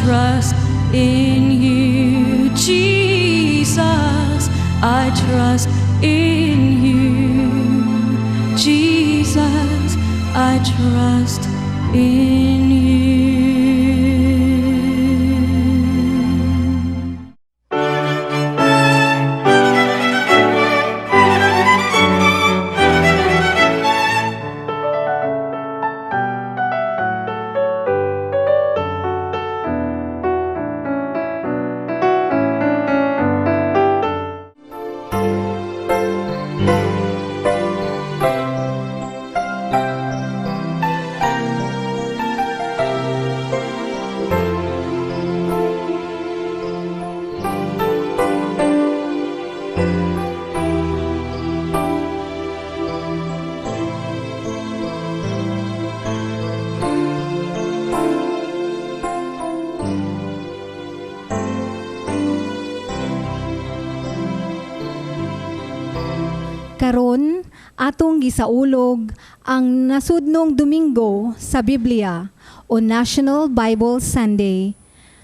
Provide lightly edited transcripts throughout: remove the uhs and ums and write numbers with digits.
trust in you, Jesus. I trust in you, Jesus. I trust in you. Karon atong gisaulog ang nasudnong Domingo sa Biblia o National Bible Sunday.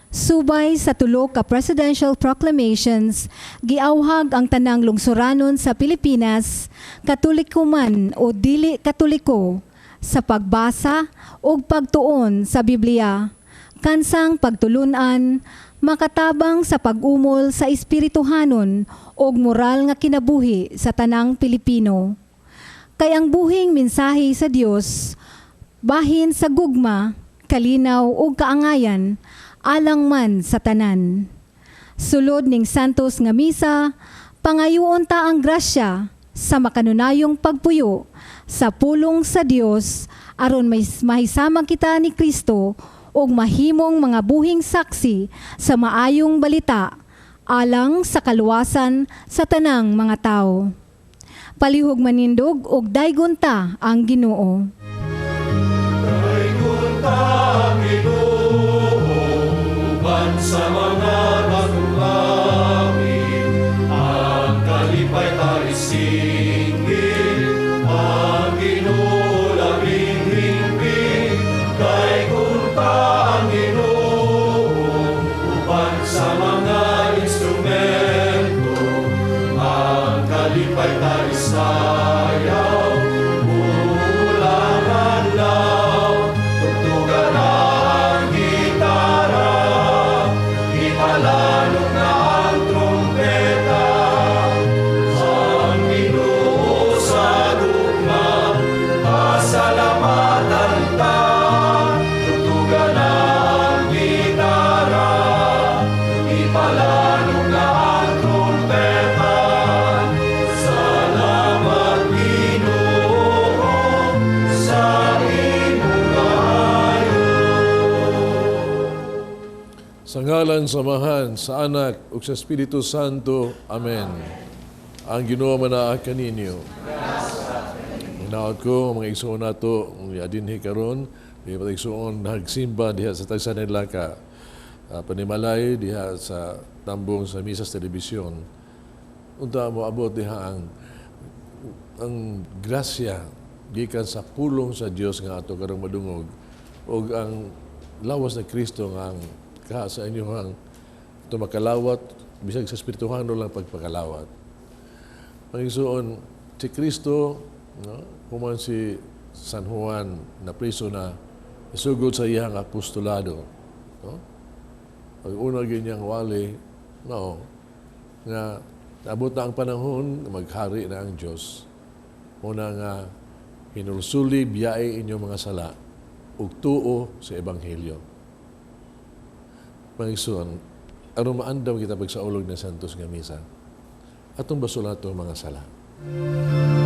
Subay sa tulo ka presidential proclamations, giawhag ang tanang lungsuranon sa Pilipinas, katoliko man o dili katoliko, sa pagbasa o pagtuon sa Biblia, kansang pagtulunan, makatabang sa pag-umol sa espirituhanon o moral nga kinabuhi sa tanang Pilipino. Kay ang buhing mensahe sa Dios bahin sa gugma, kalinaw o kaangayan, alang man sa tanan. Sulod ning santos nga misa, pangayoon ta ang grasya sa makanunayong pagpuyo sa pulong sa Dios aron mahisama kita ni Kristo ug mahimong mga buhing saksi sa maayong balita alang sa kaluwasan sa tanang mga tao. Palihog manindog ug daygon ta ang Ginoo. Daygon ta ang Ginoo uban sa mga matulawin, ang kalipay ta isingil, ang Ginoo labing himpit. Daygon ta ang Ginoo uban sa mga instrumento, ang kalipay ta isayaw, ulangan law, tugtugan ang gitara, ipalalog na ang trumpeta, ang Ginoo sa gugma, pasalamatan ta, tugtugan ang gitara, ipalalog na ang trumpeta. Salamat Ginoo sa imong kaayo. Sa ngalan, samahan, sa Anak, ug sa Espiritu Santo. Amen. Ang Ginoo manaa kaninyo. Hinaot ko, mga igsoon nato, adinhi karon, di ba igsoon nagsimba diha sa tagsa nila ka panimalay diha sa tambong sa misa sa telebisyon. Unta mo abot diha ang grasya gikan sa pulong sa Dios nga ato karong madungog ug ang lawas na Kristo nga ang kaha sa inyo ang tumakalawat bisag sa espirituhano lang pagpakalawat. Pangisuon si Kristo, no, kuman si San Juan na priso na isugod sa iyang apostolado, no? Pag una ganyang wali, no, nga abot na ang panahon maghari na ang Dios. Una nga hinulsuli biyai inyong mga sala ug tuo sa ebanghelyo. Pangisuon, aron maandam kita pagsaulog ng santos nga misa, atong basulato mga sala. Amen.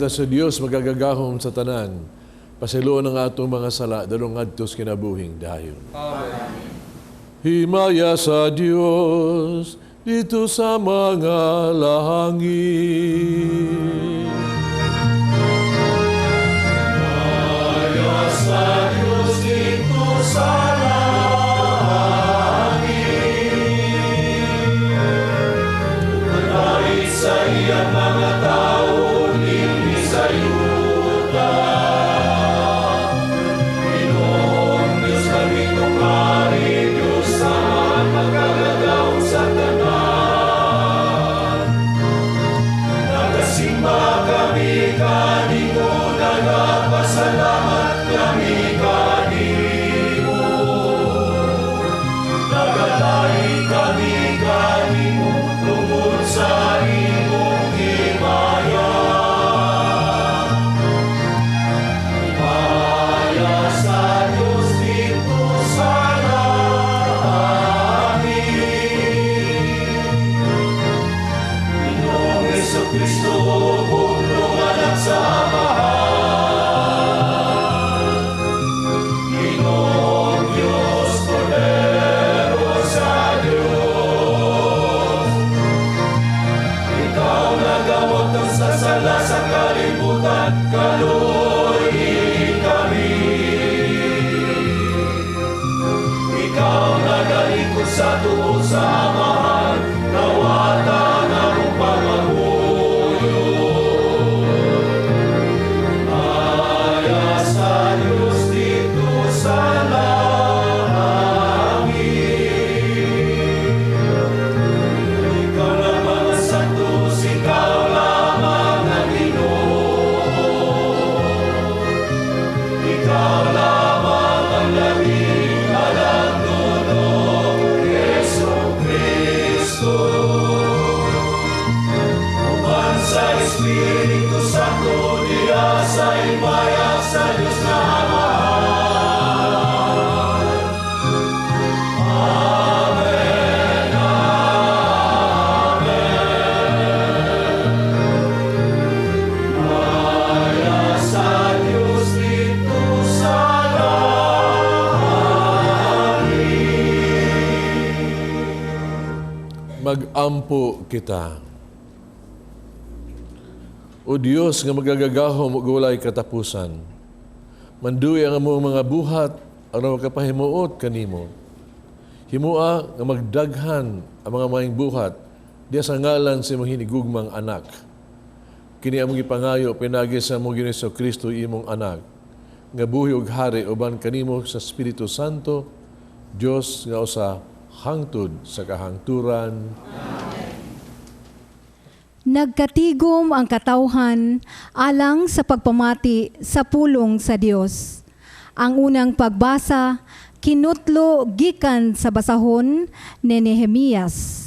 kita sa Dios magagagahom sa tanan. Pasiluon ang atong mga sala dalong adtos kinabuhing dayon. Amen. Himaya sa Dios dito sa mga langit. Himaya sa Diyos dito sa langit. Sa iyang mga tao, hindi sa yuta. Ginoong Diyos kami tungkari, Diyos sa magagagaw sa tanan. Nagasimba kami kanimo, nagapasalamat kami kanimo. Nagatay kami kanimo, tungkol sa imong himaya. Himaya sa Diyos dito sa langit. Ginoong Jesucristo, buong anak sa Amahan. Ginoong Diyos, Kordero sa Diyos. Ikaw nagamot ng sasala sa kalibutan, kaluoy kami. Ikaw nagalikod sa tuo sa Amahan, nawata na mong pamahuyo. Himaya sa Diyos dito sa langit. Ikaw lamang ang santos, ikaw lamang ang Ginoo. Ikaw lamang ang labing alandodong Jesucristo. Uban sa Espiritu Santo, diya sa himaya sa Diyos na Amahan. Amen, amen. Himaya sa Diyos dito sa langit. Mag-ampo kita. O Dios nga magagagahom ug walay katapusan, manduy ang among mga buhat aron makapahimuot kanimo. Himua nga magdaghan ang mga maayong buhat diya sa ngalan sa imong hinigugmang anak. Kini among gipangayo pinagi sa among Ginoong Jesucristo imong anak, nga buhi ug hari uban kanimo sa Espiritu Santo, Dios nga usa hangtod sa kahangturan. Nagkatigom ang katawhan alang sa pagpamati sa pulong sa Dios. Ang unang pagbasa kinutlo gikan sa basahon ni Nehemias.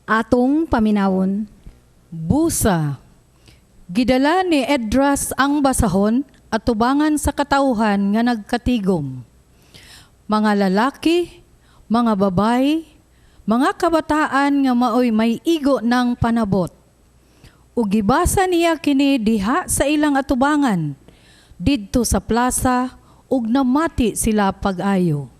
Atong paminawon. Busa. Gidala ni Edras ang basahon at tubangan sa katawhan nga nagkatigom. Mga lalaki, mga babay, mga kabataan nga maoy may igo ng panabot. Ug gibasa niya kini diha sa ilang atubangan didto sa plaza ug namati sila pag-ayo.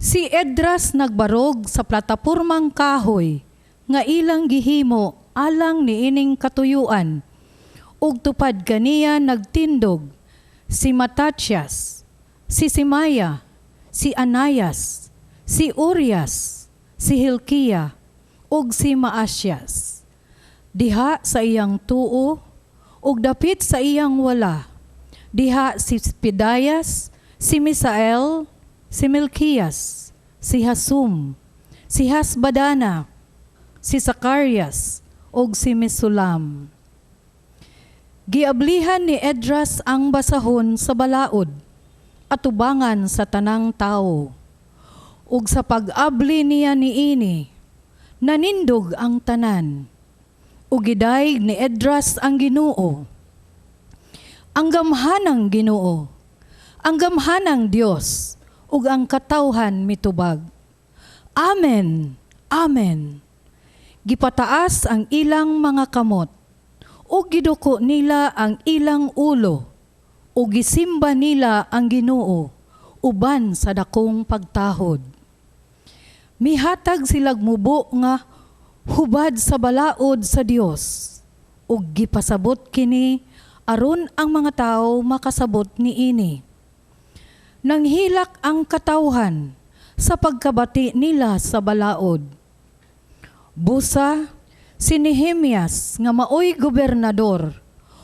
Si Edras nagbarog sa platapormang kahoy nga ilang gihimo alang niining katuyuan ug tupad kaniya nagtindog si Matatias, si Simaya, si Anayas, si Urias, si Hilkiah ug si Maasyas. Diha sa iyang tuo ug dapit sa iyang wala. Diha si Pedaias, si Misael, si Melkias, si Hasum, si Hasbadana, si Zacarias ug si Mesulam. Giablihan ni Edras ang basahon sa balaod at tubangan sa tanang tao. Ug sa pag-abli niya niini, nanindog ang tanan. Ug gidayeg ni Edras ang Ginoo. Ang gamhanang Ginoo, ang gamhanang Dios, ug ang katawhan mitubag. Amen, amen. Gipataas ang ilang mga kamot, ug giduko nila ang ilang ulo, ug gisimba nila ang Ginoo uban sa dakong pagtahod. Mihatag silag mubo nga hubad sa balaod sa Dios, ug gipasabot kini aron ang mga tao makasabot niini. Nanghilak ang katawhan sa pagkabati nila sa balaod. Busa si Nehemias nga maoy gobernador,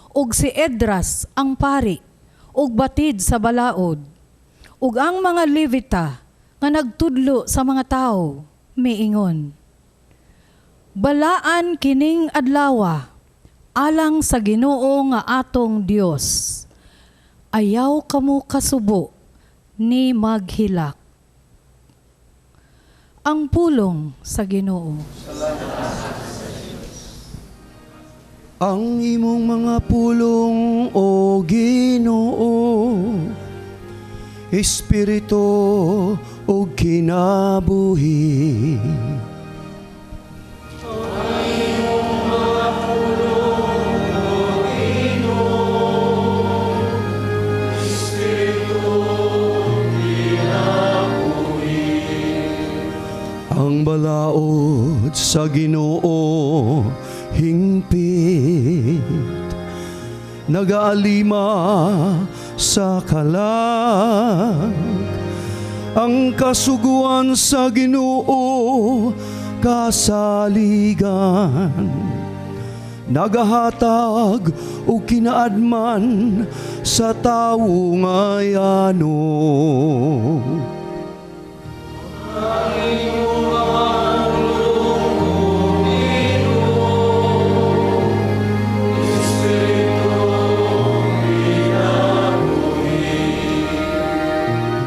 ug si Edras ang pari, ug batid sa balaod, ug ang mga Levita nga nagtudlo sa mga tao, miingon, balaan kining adlawa, alang sa Ginoo nga atong Dios. Ayaw kamo kasubo ni maghilak. Ang pulong sa Ginoo. Ang imong mga pulong, O Ginoo, Espiritu o kinabuhi. Ang balaod sa Ginoo hingpit, nagaalima sa kalag. Ang kasuguan sa Ginoo kasaligan, nagahatag o kinaadman sa tawo ngayano.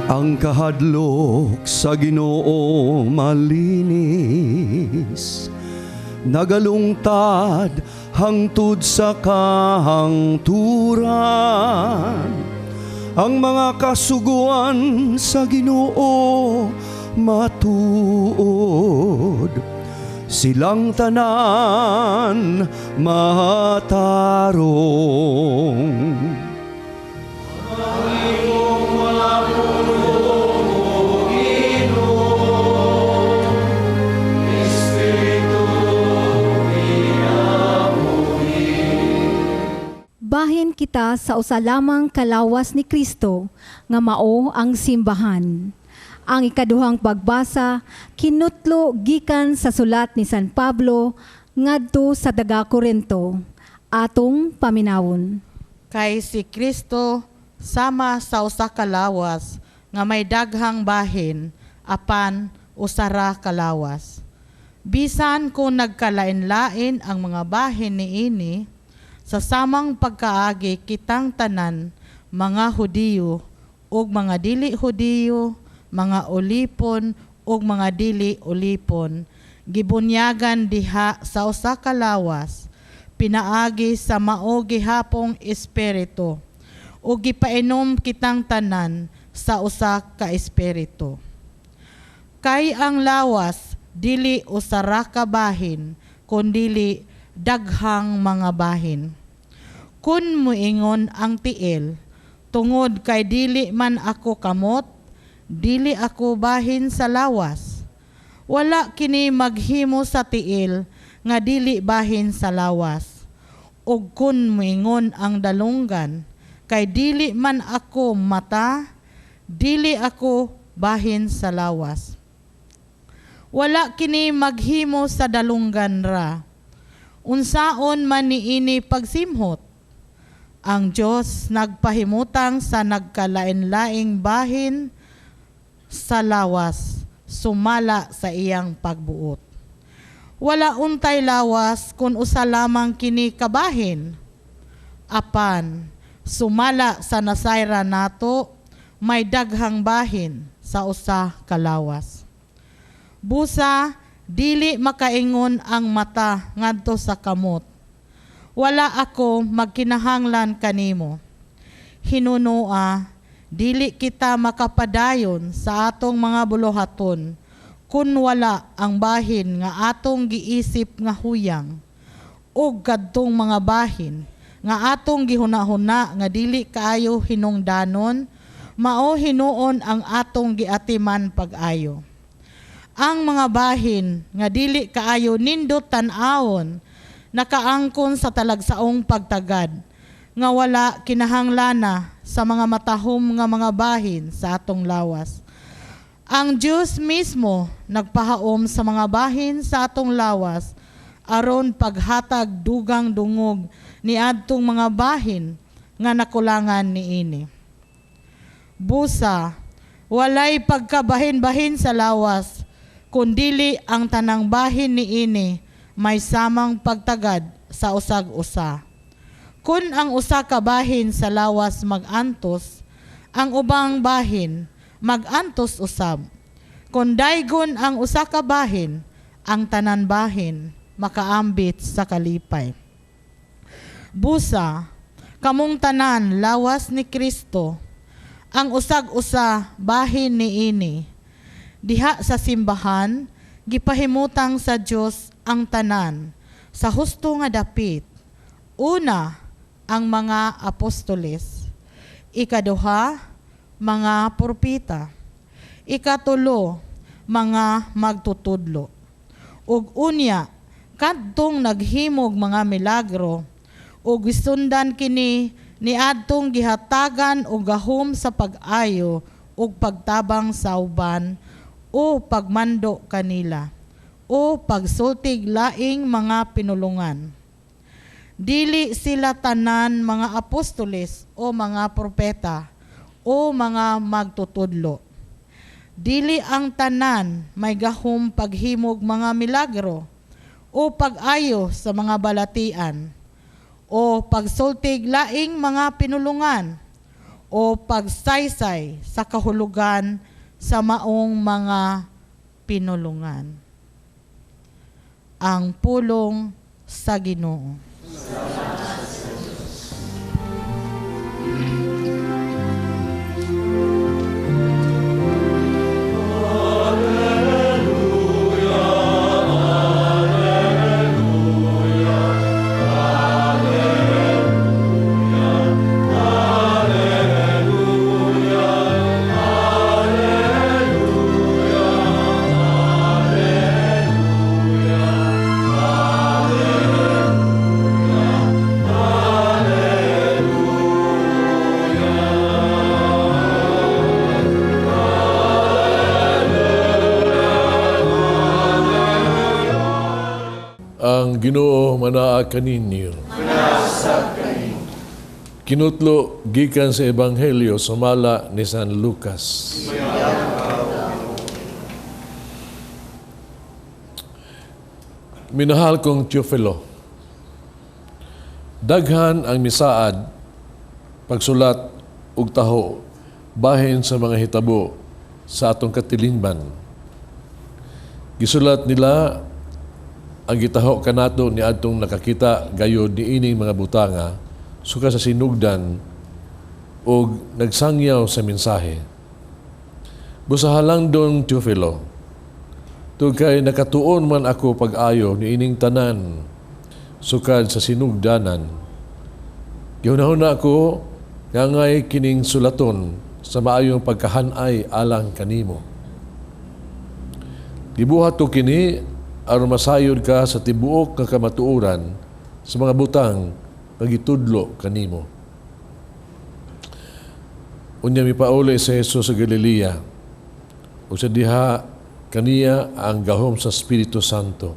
Ang kahadlok sa Ginoo malinis, nagalungtad hangtod sa kahangturan. Ang mga kasuguan sa Ginoo matuod, silang tanan matarong. Bahin kita sa usa lamang kalawas ni Kristo nga mao ang simbahan. Ang ikaduhang pagbasa kinutlo gikan sa sulat ni San Pablo ngadto sa daga Corinto. Atong paminawon. Kay si Kristo sama sa usa ka lawas nga may daghang bahin apan usara ka lawas. Bisan kung nagkalain-lain ang mga bahin niini, sa samang pagkaagi kitang tanan, mga Hudiyo ug mga dili Hudiyo, mga ulipon ug mga dili ulipon, gibunyagan diha sa usa ka lawas, pinaagi sa mao gihapong espiritu, ug gipainom kitang tanan sa usa ka espiritu. Kay ang lawas dili usara ka bahin, kundili daghang mga bahin. Kun muingon ang tiil, tungod kay dili man ako kamot, dili ako bahin sa lawas. Wala kini maghimo sa tiil nga dili bahin sa lawas. Ug kun muingon ang dalunggan, kay dili man ako mata, dili ako bahin sa lawas. Wala kini maghimo sa dalunggan ra. Unsaon man niini pagsimhot, ang Dios nagpahimutang sa nagkalain-laing bahin sa lawas, sumala sa iyang pagbuot. Wala untay lawas kun usa lamang kini kabahin. Apan sumala sa nasayra nato, may daghang bahin sa usa ka lawas. Busa dili makaingon ang mata ngadto sa kamot. Wala ako magkinahanglan kanimo. Hinunoa, dili kita makapadayon sa atong mga buluhaton kun wala ang bahin nga atong giisip nga huyang. ug kadtong mga bahin nga atong gihuna-huna nga dili kaayo hinungdanon, mao hinuon ang atong giatiman pag-ayo. Ang mga bahin nga dili kaayo nindot tan-awon, nakaangkon sa talagsaong pagtagad, nga wala kinahanglana sa mga matahom nga mga bahin sa atong lawas. Ang Diyos mismo nagpahaom sa mga bahin sa atong lawas, aron paghatag dugang dungog ni adtong mga bahin nga nakulangan niini. Busa, walay pagkabahin-bahin sa lawas, kundili ang tanang bahin niini may samang pagtagad sa usag-usa. Kun ang usa ka bahin sa lawas mag-antos, ang ubang bahin mag-antos usab. Kun daygon ang usa ka bahin, ang tanan bahin makaambit sa kalipay. Busa, kamong tanan lawas ni Kristo, ang usag-usa bahin niini. Diha sa simbahan, gipahimutang sa Dios ang tanan sa husto nga dapit. Una, ang mga apostoles. Ikaduha, mga propeta. Ikatulo, mga magtutudlo. Ug unya, kadtong naghimog mga milagro, ug gisundan kini ni adtong gihatagan og gahom sa pag-ayo ug pagtabang sa uban o pagmando kanila o pagsultig laing mga pinulungan. Dili sila tanan mga apostoles o mga propeta o mga magtutudlo. Dili ang tanan may gahom paghimog mga milagro o pag-ayo sa mga balatian o pagsultig laing mga pinulungan o pagsaysay sa kahulugan sa maong mga pinulungan. Ang pulong sa Ginoo. Ang Ginoo manaa kaninyo. Kinutlo gikan sa Ebanghelyo sumala ni San Lucas. Minahal kong Teofilo, daghan ang misaad, pagsulat ug taho bahin sa mga hitabo sa atong katilingban. Gisulat nila ang gitaho kanato ni adtong nakakita gayod ni ining mga butanga suka sa sinugdan o nagsangyaw sa mensahe. Busahalang don Teofilo, tugkay nakatuon man ako pag-ayo ni ining tanan sukad sa sinugdanan. Gihunahuna ako nga ngay kining sulaton sa maayong pagkahanay alang kanimo. Dibuhat ko kini aron masayod ka sa tibuok nga kamatuoran sa mga butang pagitudlo kanimo. Unya mipauli sa Jesus sa Galilea ug sa diha kaniya ang gahom sa Espiritu Santo.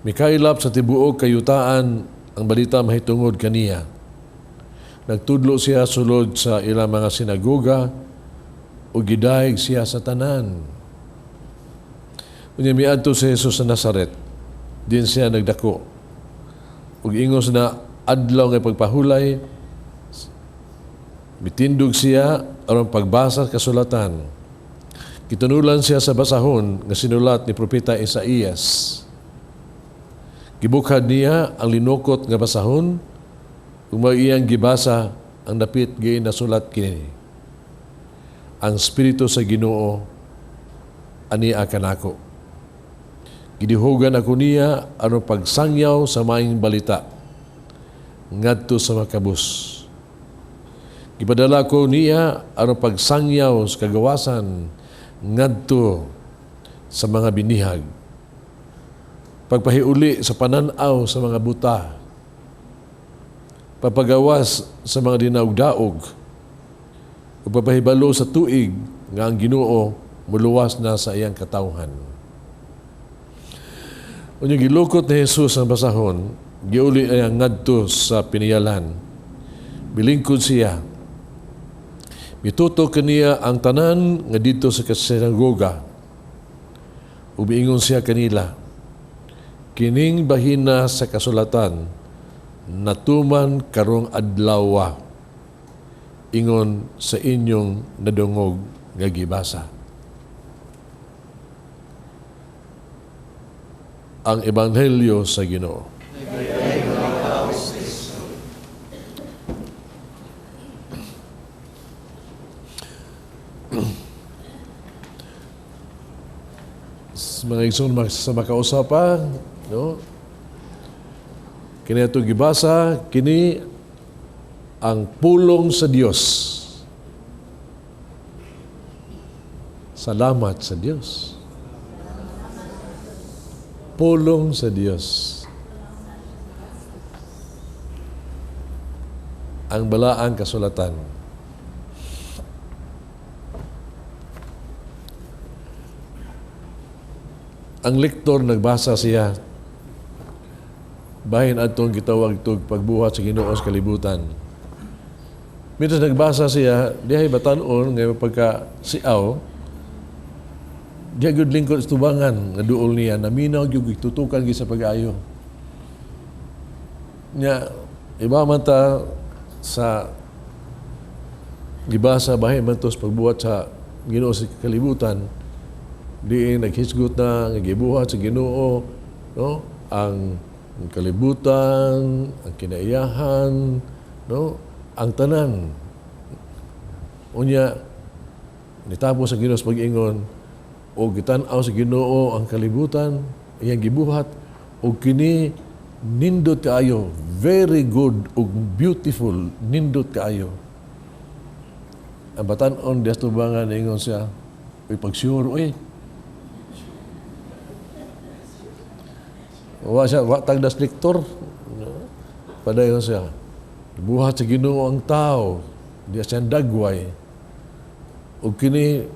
Mikailap sa tibuok kayutaan ang balita mahitungod kaniya. Nagtudlo siya sulod sa ilang mga sinagoga ug gidayeg siya sa tanan. Unya miadto si Jesus sa Nazaret, din siya nagdako. Ug ingos na adlaw nga pagpahulay, mitindog siya aron pagbasa kasulatan. Kitunulan siya sa basahon nga sinulat ni propeta Isaías. Gibukhad niya ang linukot nga basahon ug mao iyang gibasa ang dapit gay nasulat kini. Ang Espiritu sa Ginoo ani kanako. Gidihugan ako niya ano pagsangyaw sa maayong balita ngadto sa makabus. Gipadala ko niya ano pagsangyaw sa kagawasan ngadto sa mga binihag. Pagpahiuli sa pananaw sa mga buta. Papagawas sa mga dinaog-daog. Pagpapahibalo sa tuig nga ang Ginoo muluwas na sa iyang katawhan. Unya gilukot ni Jesus ang basahon, giuli niya ngadto sa piniyalan. Bilingkod siya. Mituto kaniya ang tanan nga dito sa sinagoga. Ubiingon siya kanila, kining bahina sa kasulatan, natuman karong adlaw, ingon sa inyong nadungog nga gibasa. Ang Ebanghelyo sa Ginoo. Mga igsoon sa makausapan, no? Kini atong gibasa, kini ang pulong sa Dios. Salamat sa Dios. Pulong sa Dios. Ang balaang kasulatan. Ang lektor nagbasa siya bahin atong gitawag itong pagbuhat sa Ginoo sa kalibutan. Mitos nagbasa siya, dihay batanon ngayon pagka siaw, diya gyud lingkod tubangan nga duol niya naminaw gyud tutukan gyud sa pag-ayo. Nya iba man ta sa gibasa bahin man tos pagbuhat sa Ginoo sa kalibutan, di naghisgot na gibuhat sa Ginoo, no? Ang kalibutan, ang kinaiyahan, no? Ang tanan. Unya nitapos sa Ginoo sa pag-ingon o gitan-aw sa Ginoo ang kalibutan, iyang gibuhat o kini nindot kaayo, very good o beautiful, nindot kaayo. Ang batan-on dias tubangan ingon siya, uy pagsyur, uy. Wa siya, wa tagdas lektor. Padayon siya. Buhat sa Ginoo ang tao, diya siya dagway. O kini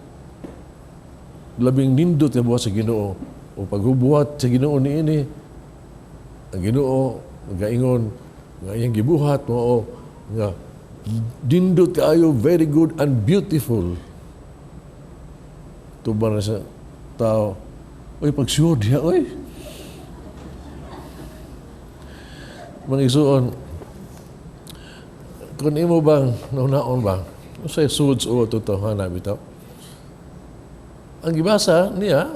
labing nindot nga buhat sa Ginoo. O paghubuhat sa Ginoo niini, ang Ginoo gaingon nga iyang gibuhat mo nga nindot kaayo, very good and beautiful. Tuban na sa tao, oy pagsyod diya, oy. Mga isuon, kung imo bang naunaon ba, usay suds o totohanan bitaw. Ang gibasa niya,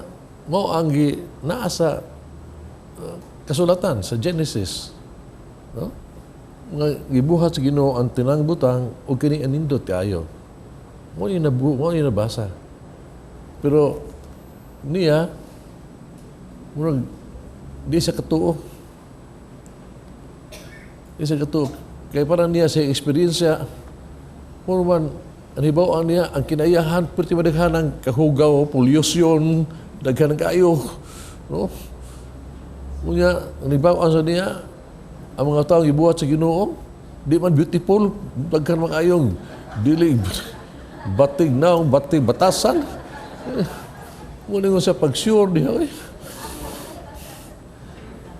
mo ang naasa kasulatan sa Genesis. No? Nga gibuhat sa Ginoo ang tinang butang o kini anindot kaayo. Mo yung nabasa. Pero niya, murag di siya katuo. Isa kato, kaya parang niya sa eksperyensya, puro man, anibawaan niya, ang kinayahan, perti madaghan ang kahugaw, polusyon, daghan ang kayo. No? Kunya, anibawaan sa niya, ang mga taong ibuhat sa Ginoo, di man beautiful, daghan mga ayong, dili, batig naong, batig batasan. Muna nga sa pag-sure niya, eh.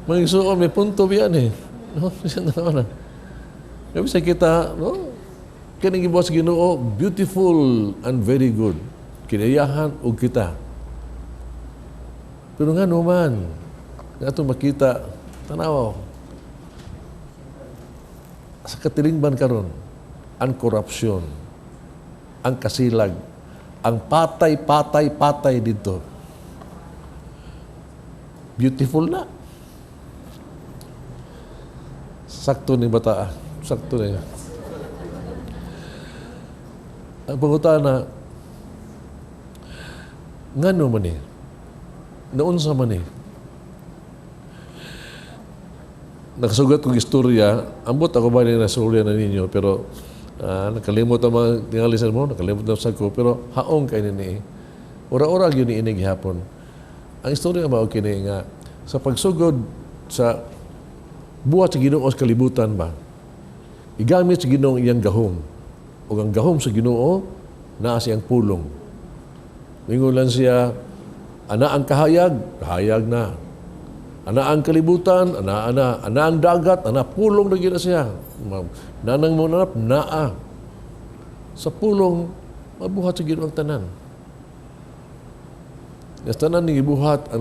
Mga isuon, may punto biyan eh. No, bisa kita, no, kini gibuhat sa Ginoo, beautiful and very good. Kinayahan og kita. Pero nga naman, nga itong makita, tanaw, sa katilingban karon, ang korupsyon, ang kasilag, ang patay dito. Beautiful na. Sakto ni bata. Sakto na. Ang pangutana, ngano man eh, naunsa man eh, nakasugat kong istorya, ambot ako ba na istorya na ninyo, pero nakalimot ang mga tingalisan mo, nakalimot ang ko, pero haong kayo ni ora-ora yun ni inig hapon. Ang istorya ba okay nga, sa pagsugod sa buhat sa Ginoo sa kalibutan ba, igamit sa Ginoo iyang gahom, o ang gahom sa Ginoo, naa siyang pulong. Mingulan siya, ana ang kahayag na. Ana ang kalibutan, ana ang dagat, ana pulong na gina siya. Nanang mo nanap, naa. Sa pulong, mabuhat sa Ginoo ang tanan. Sa tanan ni gibuhat, ang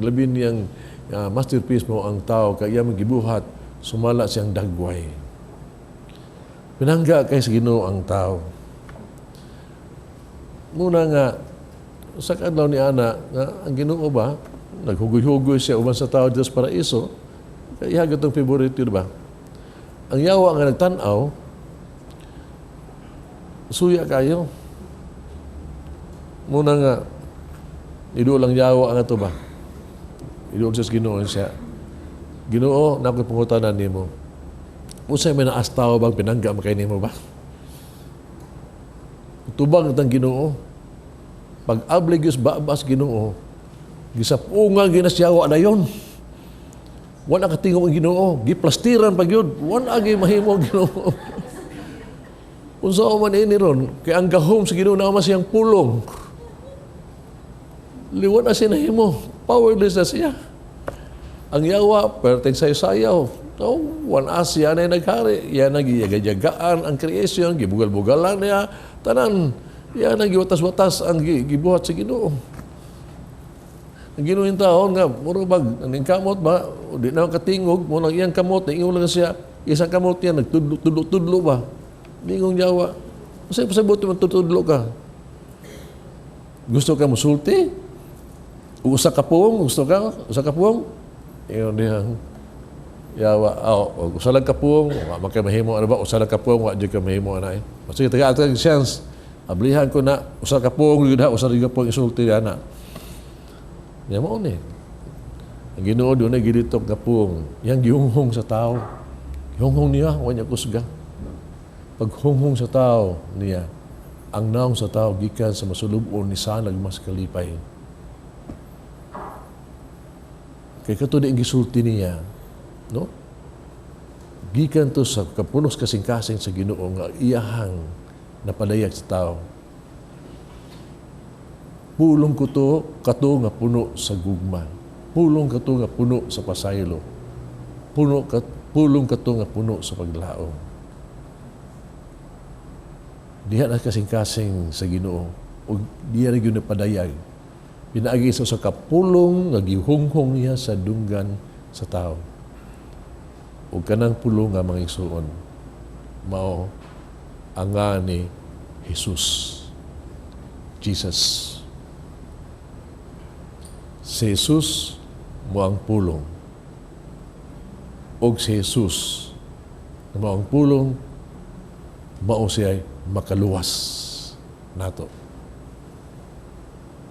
labing niyang masterpiece mo ang tao, kaya magibuhat, sumala siyang dagway. Pinangga kay sa Ginoo ang tao. Muna nga, sa kadlaw ni Ana, ang Ginoo ba, naghugoy-hugoy siya uman sa tao dito sa paraiso, kaya itong favorite yun ba? Ang yawa nga nagtanaw, suya kayo. Muna nga, idool ang yawa nga ito ba? Idool siya sa Ginoo siya. Ginoo, nako'y pangutanan ni mo. Usay may naastaw bang pinangga makay ni mo ba? Tubang itang Ginoo. Pag abligos babas Ginoo, gisapunga ginasyawa na yon. Wala katingog ang Ginoo, giplastiran pag yun. Wala gi mahimo ang Ginoo. Unsa man ini ron, kay ang gahom sa Ginoo na siyang pulong. Liwan na siya nahimo, powerless na siya. Ang yawa, perteng sayo-sayaw. No, wala siya na naghari. Yan ang giyagaan ang creation, gibugal-bugalan niya, tanan. Yan ang giwatas-watas ang gibuhat sa Ginoo. Ang Ginoo yung taon nga, muro bag, ang kamot ba, di na katingog, mo lang iyang kamot, naingon lang siya, isang kamot yan, nagtudlo-tudlo ba? Bingong yawa. Masaya pasabot mo tutudlo ka. Gusto ka musulti? Usa ka puwong? Gusto ka? Usa ka puwong? Iyon niyang yawa. Usa lang ka puwong, makay mahimo, ano ba? Usa lang ka puwong, wak di ka mahimo, anay. Masaya taga-atag chance. Ablihan ko na, usa ka puwong, usa ka puwong isulti na. Yan mo ni. Ang Ginoo doon ay gilitok na puwong. Yang gihunghong sa tao. Gihunghong niya, huwag niya kusga. Pag hunghong sa tao niya, ang naong sa tao gikan sa masulubon ni sanag mas kalipay. Kaya kato ang gisulti niya, no? Gikan to sa kapunos kasing-kasing sa Ginoo nga iyahang napadayag sa tao. Pulong ko to, kato nga puno sa gugma. Pulong kato nga puno sa pasaylo. Pulong kato nga puno sa paglaom. Diha na kasing-kasing sa Ginoo. O diha na yun napadayag. Pinaagi sa kapulong nga gihunghong niya sa dunggan sa tao. O kanang pulong nga mga isuon. Mao ang nga ni Jesus. Jesus. Si Jesus mo ang pulong. O si Jesus mo ang pulong, mao siya makaluwas nato.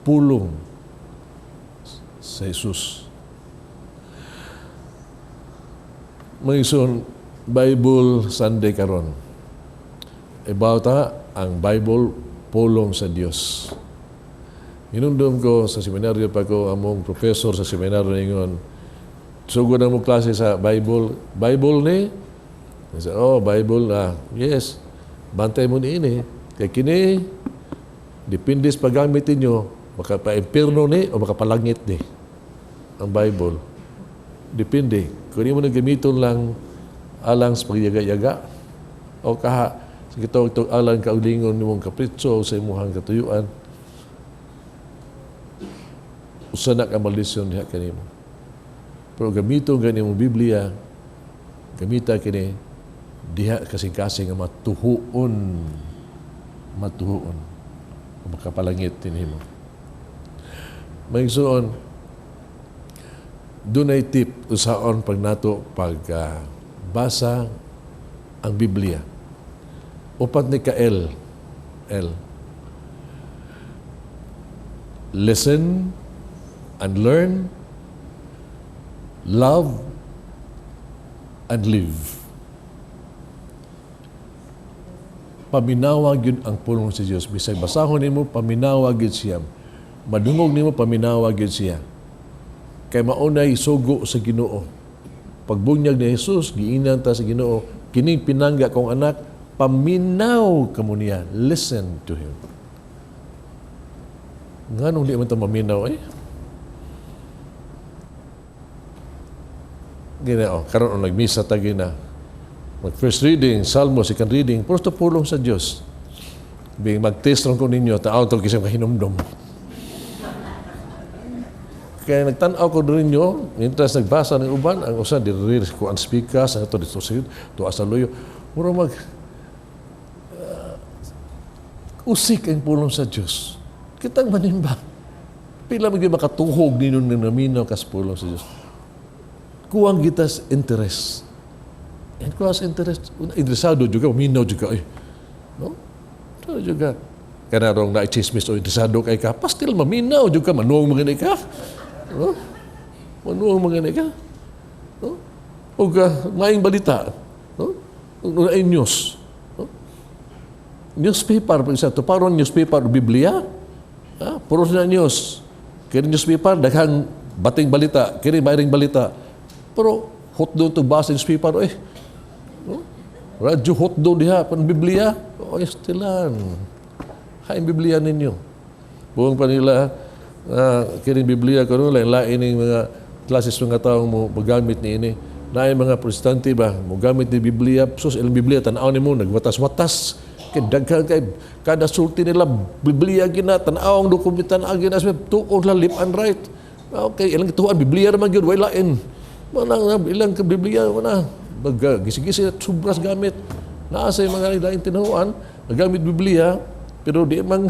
Pulong sa Jesus. Mga ison, Bible Sunday karon. About ang Bible pulong sa Dios. Inundom ko sa seminaryo pa ko among professor sa seminaryo ningon. Sugod na mo klase sa Bible. Bible ni? Bible na. Yes. Bantay mo ni ini. Kaya kini, depende sa paggamit ninyo, makapa-impirno ni o makapalangit ni ang Bible. Depende. Kung hindi mo nagamiton lang alang sa pagyaga-yaga o kaha sa kitong alang kaulingon ni mong kapritso sa imuhang katuyuan, usanak ang maldisyon diha kanimo. Pero gamiton gani mong Biblia, gamita kini diha kasing-kasing nga matuhuon makapalangit tinimo. Maigsoon, dunay tip usaon pag nato basa ang Biblia. Upat ni ka L. Listen and learn, love, and live. Paminawag yun ang pulong sa Diyos. Bisag basahon nimo, paminawag yun siya. Madungog nimo, paminawag yun siya. Kay maunay sugo sa Ginoo. Pagbunyag ni Jesus, giinan ta sa Ginoo, kining pinangga kong anak, paminaw kamo niya. Listen to Him. Nganong di man ito maminaw Ginoo, karon nagmisa ta gina. Mag-first reading, Salmo, second reading, puro ito pulong sa Diyos. Mag-test lang ko ninyo, taaw ito kisang kahinumdom. Kaya nagtanaw ko ninyo, mientras nagbasa ng uban, ang usan, diri ko ang speakers, ang ito dito sa ito asaluyo. Mura usik ang pulong sa Diyos. Kitang manimba. Pila magiging makatuhog ninyo ng naminaw kas pulong sa Diyos. Kuwang kita sa interest. And kuwang sa interest, interesado juga, minaw juga. No? Interesado juga. Kaya narong na-chismis o interesado kay ka, pastil maminaw juga, manuong mga ka. No? Manuong mga ka. No? O maing balita. No? Maing news. No? Newspaper, pag isa, paron newspaper o Biblia, puro na news. Kaya newspaper, daghang bating balita, kaya mayring balita. Pero hot doon ito basa newspaper, no? Radyo hot doon diha, pan Biblia, stilan. Hain Biblia ninyo. Buong pa nila, kaya Biblia, kung lain ng mga klases mga taong mo magamit ni ini. Na mga protestante ba, magamit ni Biblia, sus, ilang Biblia, tanaw ni mo, nagwatas-watas. Kaya daghang kay kada sulti nila Biblia gina tan-aw ang dokumentan agin as tuon la lip and right. Okay, ilang tuan Biblia naman gyud way lain. Manang ilang ka Biblia mana gisi-gisi subras gamit. Naa say mga lain tinuan nagamit Biblia pero di man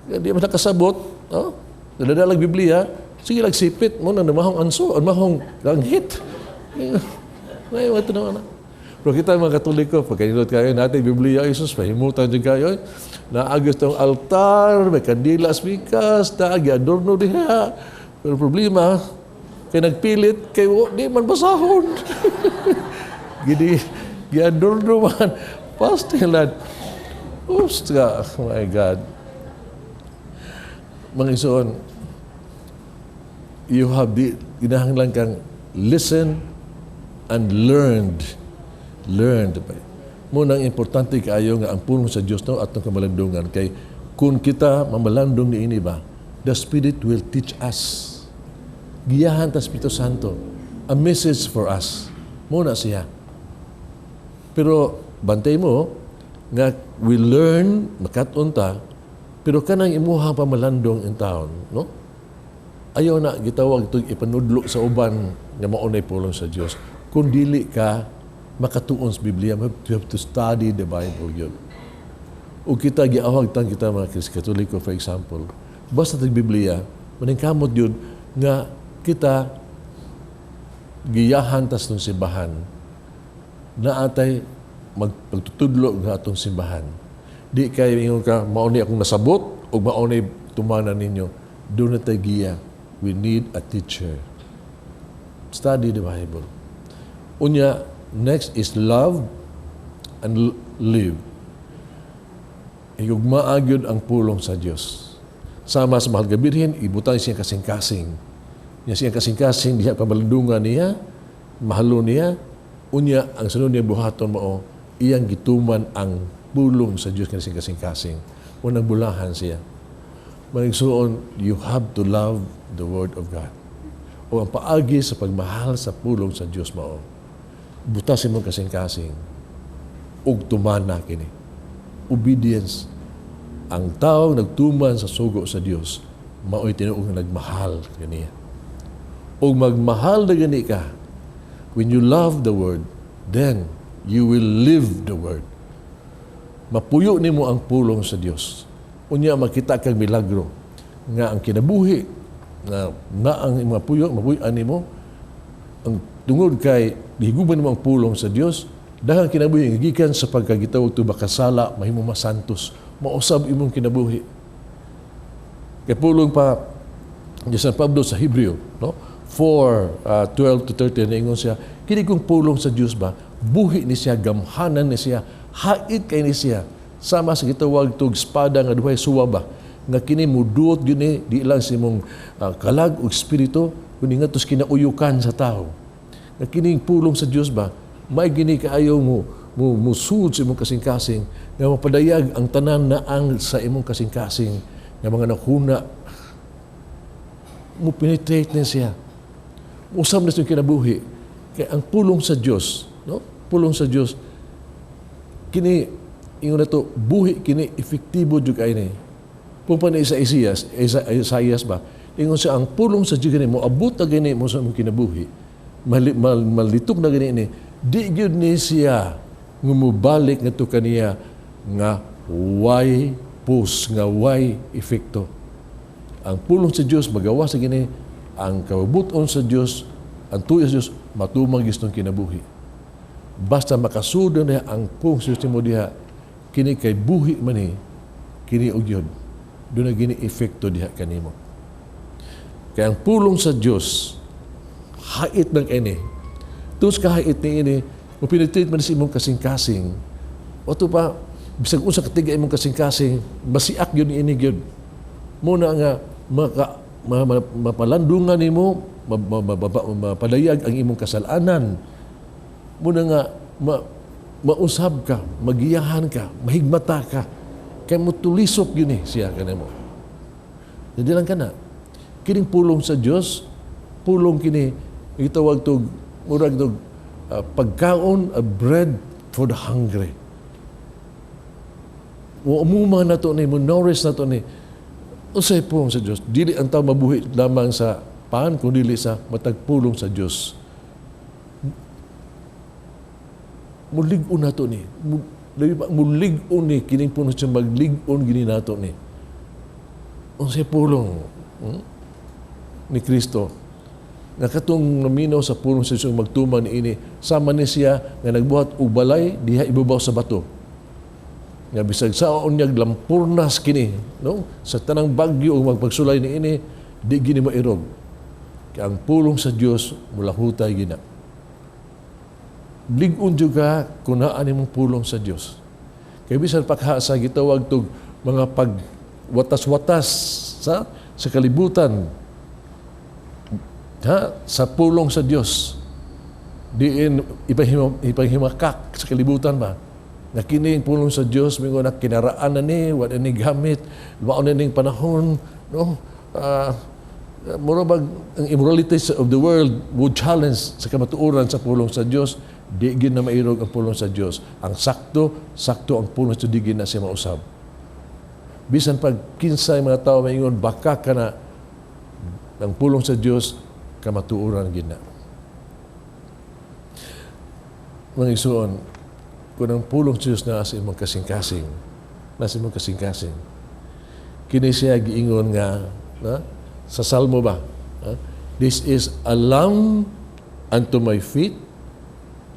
nakasabot, nadadalag Biblia, sige lagsipit mo na mahong anso, mahong langhit. May mga tinaw na. Pero kita mga Katoliko, pagkainilot kayo natin, Biblia, Jesus, pahimutan din kayo. Naagos tong altar, may kandilas, mikas, adorno diha. Pero problema, kaya nagpilit, kayo, di man basahon. Adorno man. Pastilan. Oops, oh my God. Mga isuon, you have ginahanglan kang listen and learned Munang importante kaayo nga ang pulong sa Dios no atong kamalandungan kay kung kita mamalandong ni ini ba, the Spirit will teach us. Giyahan ta Espiritu Santo a message for us. Muna siya. Pero bantay mo nga we learn makaton ta pero kanang imuhang pamalandong in town, no? Ayaw na gitawag itong ipanudlo sa uban nga maunay pulong sa Dios. Kung dili ka makatuon sa Biblia, you have to study the Bible yun. O kita, giawag tang kita mga Katoliko, for example, basta tag Biblia, maningkamot yun, nga kita giyahan tas ng simbahan na atay magtutudlo ng atong simbahan. Di kayo ingon ka, maunay akong nasabot o maunay tumanan ninyo. Doon na tayo giya. We need a teacher. Study the Bible. Unya, next is love and live. Higugmaa gyud ang pulong sa Dios. Sama sa mahal gabirhin, ibutang siya kasing-kasing. Niya siya kasing-kasing, diha pamalandungan niya, mahalo niya, unya ang sunod niya buhaton mo, iyang gituman ang pulong sa Dios kasing kasing-kasing. Unang bulahan siya. Manigsuon, you have to love the Word of God. O ang paagi sa pagmahal sa pulong sa Dios mo. Butasin mo kasing-kasing ug tumana kini. Obedience. Ang tao nagtuman sa sugo sa Dios mao'y tinuod nga nagmahal kaniya. Ug magmahal na gani ka, when you love the Word, then you will live the Word. Mapuyo nimo ang pulong sa Dios. Unya makita kang milagro nga ang kinabuhi na ang mapuyo nimo ang tungod kay gihiguban mo ang pulong sa Dios, daghang kinabuhi gikan sa pagkagitawag to bakasala mahimo masantos, mausab imong kinabuhi. Kay pulong pa ni San Pablo sa Hebreo, no? 4:12 to 13 ingon siya, kini kong pulong sa Dios ba, buhi ni siya, gamhanan ni siya, hait kay ni siya, sama sa gitawag tug espada nga duhay suwa ba, nga kini muduot gini di lang sa imong kalag o espiritu, kundi nga tos kinauyukan sa tao. Nga kining pulong sa Dios ba, may gini kaayo mo musud sa imong kasing-kasing, nga mapadayag ang tanan na ang sa imong kasing-kasing, nga mga nakuna, mo penetrate niya siya. Usam na siyang kinabuhi. Kaya ang pulong sa Diyos, no? Pulong sa Diyos, kini, ingon na to, buhi kini, efektibo jud kay ni. Pumpa na Isaias ba? Ingon siya, ang pulong sa Diyos gani, mo abot na gani mo sa mong kinabuhi. Malitok na gani ni, di gyud ni siya ngumubalik nga to kaniya nga way pus, nga way efekto. Ang pulong sa Diyos, magawa sa gini, ang kabubuton sa Diyos, ang tuyo sa Diyos, matumang gistong kinabuhi. Basta makasudo na ang pulong sa Diyos mo diha, kini kay buhi man kini ugyod. Doon na gini efekto diha kanimo. Kaya ang pulong sa Diyos, hait ng ini. Tus kahait ni ini, mapinitrate man sa imong kasing-kasing. O ito pa, bisag unsa katiga imong kasing-kasing, masiak yun ini yun. Muna nga, mapalandungan nimo, mapadayag ang imong kasalanan. Muna nga, mausab ka, magiyahan ka, mahigmata ka, kaya mo tulisok yun siya ka na mo. Jadi lang ka na. Kining pulong sa Diyos, pulong kini, itawag to, murag to, pagkaon, a bread for the hungry. Umuma na to ni, nourish na to ni, usay pulong sa Diyos. Dili ang tao mabuhi lamang sa paan, kundi sa matagpulong sa Diyos. Mulig-on na to ni. Mulig-on ni, kining puno siya maglig-on gini na to ni. Usay pulong ni Kristo. Nga katong naminaw sa pulong sa Diyos magtuman ni ini, sama ni siya nga nagbuhat og balay diha ibabaw sa bato. Nga bisag saon niya lampurnas kini, no? Sa tanang bagyo o magpagsulay ni ini, di gini mairog. Kaya ang pulong sa Diyos mula hutay gina. Ligon juga kunaan imong pulong sa Diyos. Kaya bisan paghasa gitawag tog mga pagwatas-watas sa kalibutan, sa pulong sa Diyos. Diin ipanghimakak sa kalibutan ba? Na kining pulong sa Diyos, mingo na kinaraan na ni, wala ni gamit, maon na ning panahon, no? Murabag, ang immoralities of the world would challenge sa kamatuoran sa pulong sa Diyos, di gin na mairog ang pulong sa Diyos. Ang sakto ang pulong sa Diyos, di gin na siya mausab. Bisan pag kinsay mga tao maingon, baka ka na ang pulong sa Diyos, kamatuoran gin na. Mga isuon, kung ang pulong sa Diyos na sa imong kasing-kasing, kini siya giingon nga, sa Salmo ba? This is a lamp unto my feet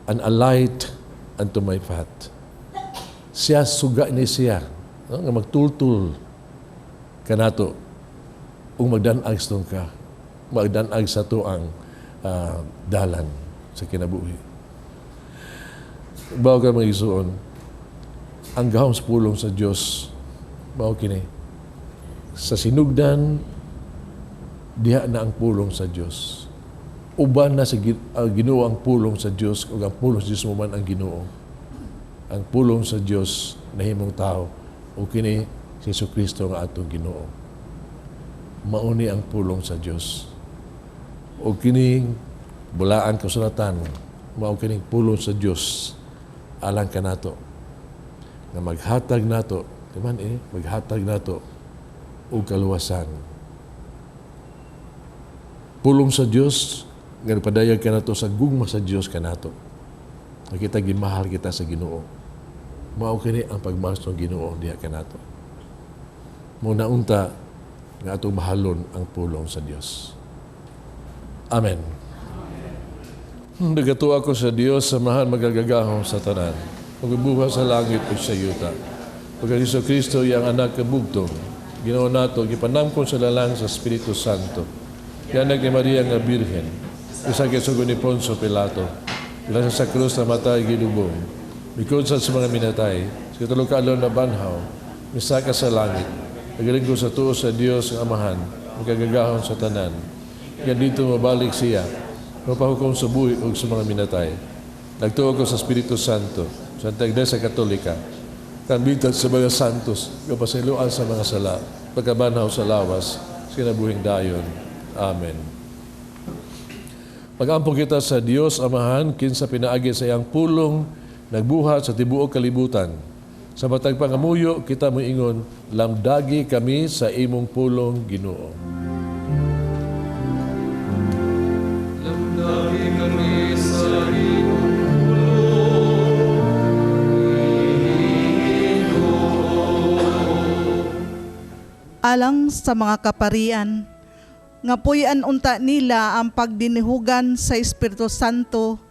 and a light unto my path. Siya suga ni siya, nga magtultul kanato ug magdanag sa ka, magdanag sa to ang dalan sa kinabuhi. Bago ka mga isuon, ang gahom sa pulong sa Diyos, bago kini, sa sinugdan, diha na ang pulong sa Diyos. Uban na sa Ginoo ang pulong sa Diyos, o ang pulong sa Diyos mo man ang Ginoo. Ang pulong sa Diyos na himong tao, o kini si Jesucristo nga atong Ginoo. Mauni ang pulong sa Diyos. O kini bulaan kasulatan, mao kining pulong sa Diyos alang ka nato nga maghatag nato, maghatag nato og kaluwasan. Pulong sa Diyos nga padayag ka nato sa gugma sa Diyos kanato. Kita gimahal kita sa Ginoo. Mao kini ang pagmahal sa Ginoo diha kanato. Mo naunta nga atong mahalon ang pulong sa Diyos. Amen. Nagato ako sa Diyos, samahan magagagahom sa tanan. Magbubuha sa langit o sa yuta. Pagka Kristo, yang anak kabugtong, Ginoo nato, gipanamkon sa lalang sa Espiritu Santo. Yanag ni Maria nga Birhen, isagit sa ni Ponso Pilato, ilan sa krus na matay gilubong, mikod sa mga minatay, sa katulog kaalon na banhaw, misaka sa langit, nagaling ko sa tuos sa Diyos ang Amahan, magkagagahon sa tanan. Yan dito mabalik siya, mapahukom sa buhi o sa mga minatay. Nagtuo ko sa Espiritu Santo, Santa Iglesia Katolika, kanbitad sa mga santos, kapasiluan sa mga sala, pagkabanhaw sa lawas, sinabuhing dayon. Amen. Pag-ampong kita sa Diyos Amahan, kinsa pinaagi sa iyang pulong, nagbuhat sa tibuok kalibutan. Sa matag pangamuyo, kita mo ingon, lamdagi kami sa imong pulong, Ginoo. Lamdagi kami sa imong alang sa mga kaparian, nga puyan unta nila ang pagdinihugan sa Espiritu Santo,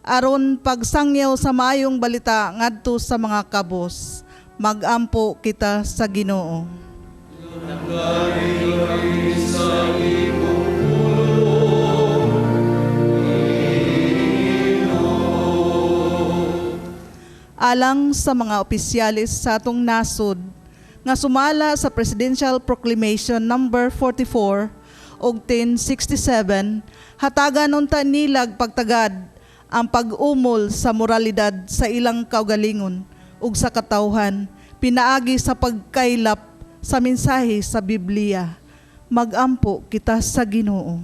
aron pagsangyaw sa maayong balita ngadto sa mga kabos. Magampo kita sa Ginoo. Alang sa mga opisyalis sa atong nasod, nga sumala sa Presidential Proclamation number 44 og 1067, hatagan unta nilag pagtagad ang pag-umol sa moralidad sa ilang kaugalingon ug sa katawhan, pinaagi sa pagkaylap sa mensahe sa Biblia. Magampo kita sa Ginoo.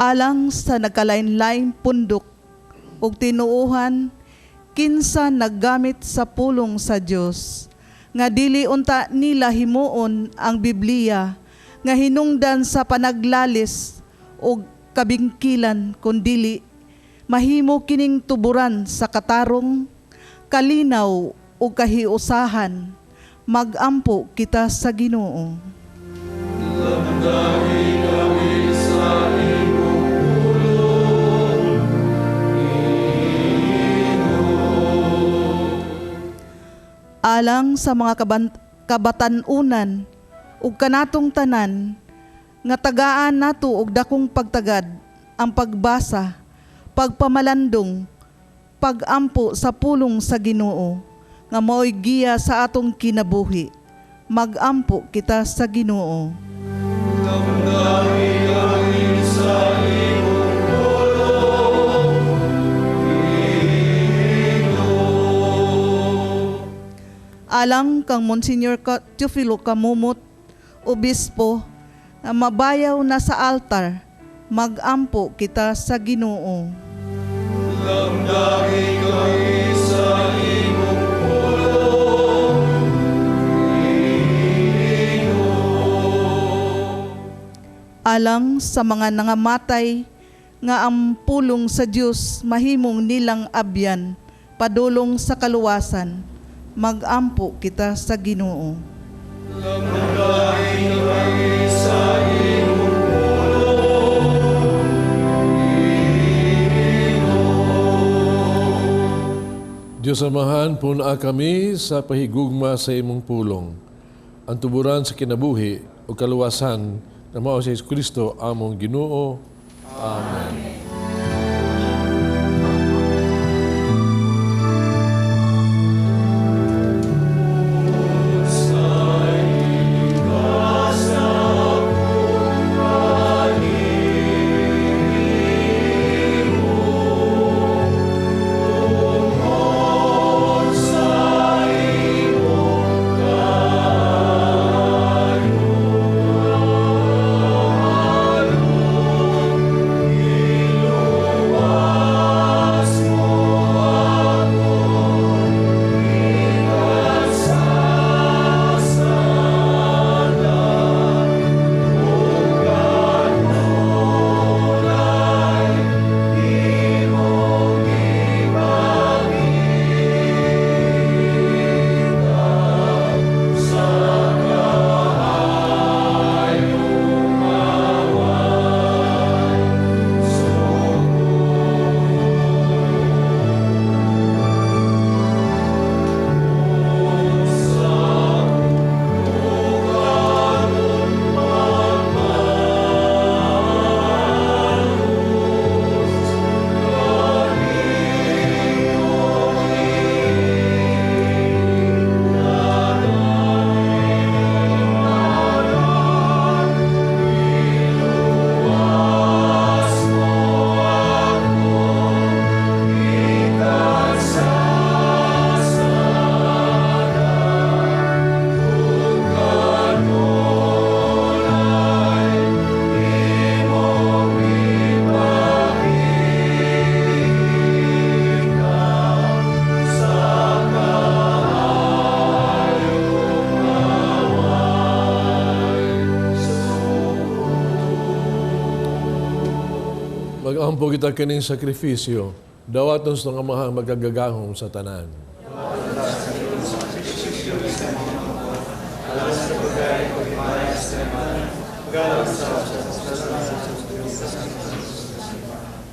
Alang sa nagkalain-lain pundok ug tinuuhan, kinsa naggamit sa pulong sa Dios, nga dili unta nila himuon ang Biblia, nga hinungdan sa panaglalis ug kabingkilan, kundili mahimo kining tuburan sa katarong, kalinaw ug kahiusahan. Magampo kita sa Ginoo. Alang sa mga kabatanunan ug kanatong tanan, nga tagaan nato og dakong pagtagad ang pagbasa, pagpamalandong, pagampo sa pulong sa Ginoo, nga mao'y giya sa atong kinabuhi. Magampo kita sa Ginoo. Alang kang Monsignor Teofilo Kamumot, Obispo, na mabayaw na sa altar, magampo kita sa Ginoo. Lamdagi kami sa imong pulong, Ginoo. Alang sa mga nangamatay, nga ang pulong sa Dios mahimong nilang abyan, padulong sa kaluwasan. Magampo kita sa Ginoo. Lamdagi kami sa imong pulong, Ginoo. Diyos Amahan, puna kami sa pahigugma sa imong pulong. Ang tuburan sa kinabuhi o kaluwasan na mao sa Hesus Kristo among Ginoo. Amen. Ginoo. Sumampo kita kining sakrifisyo, dawaton sa nga mahang magagagahom sa tanan.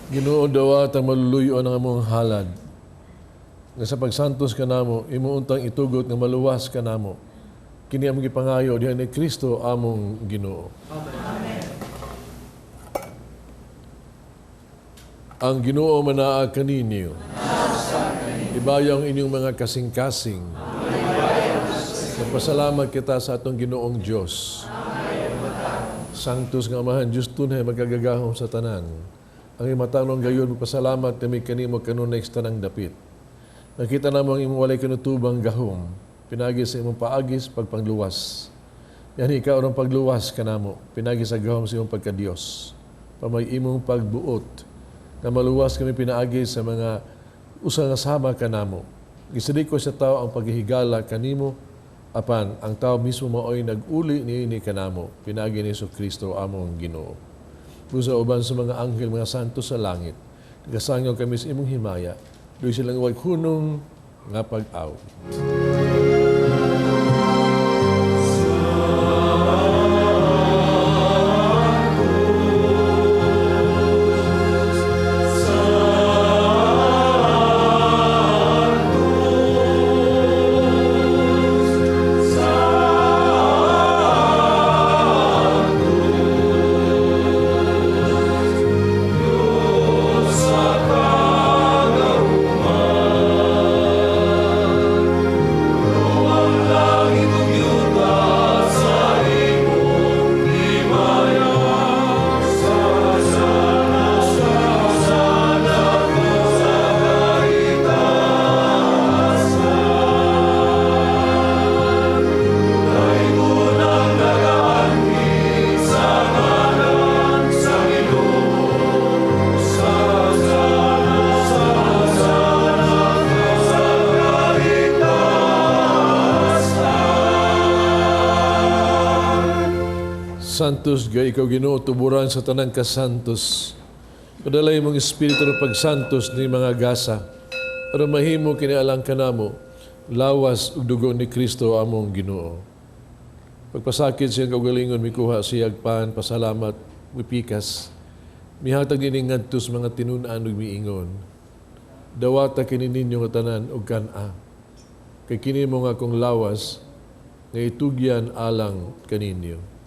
Ginoo dawat ang maluluyon ang among halad. Nga sa pagsantos ka namo, imuuntang itugot nga maluwas ka namo. Kini among gipangayo diha ni Kristo among Ginoo. Ang Ginoo manaa kaninyo. Ibayang inyong mga kasing-kasing. Nagpasalamat kita sa atong Ginoong Diyos. Sanctus nga Amahan, Diyos tunay magagagahom sa tanan. Ang imatanong gayon, magpasalamat kami kanimo kanunay sa tanang dapit. Nakita namo ang imong walay kanutubang gahom, pinagis sa imong paagis pagpangluwas. Yan ikaw ang pagluwas kanamo, pinagis sa gahom sa imong pagkadiyos. Pamay imong pagbuot, na maluwas kami pinaagi sa mga usang asama kanamo. Gisadik ko sa tao ang paghihigala kanimo, apan ang tao mismo mao'y nag-uli ni kanamo, pinaagi ni Kristo among Ginoo. Busa uban sa mga anghel, mga santo sa langit, nagkasangyaw kami sa imong himaya, doon silang wagkunong nga pag-aw. Santos, gay ikaw Ginoo, tuburan sa tanang kasantos. Padalay mong espiritu ng pagsantos ni mga gasa, para mahimo kinialang ka namo, lawas ug dugo ni Kristo among Ginoo. Pagpasakit siyang kaugalingon, mikuha siyag pan, pasalamat, mipikas, mihatag din ngadtos mga tinunan ug miingon. Dawata kini ninyo nga tanan ug kan-a. Kay kini mo nga kong lawas, nga itugyan alang kaninyo.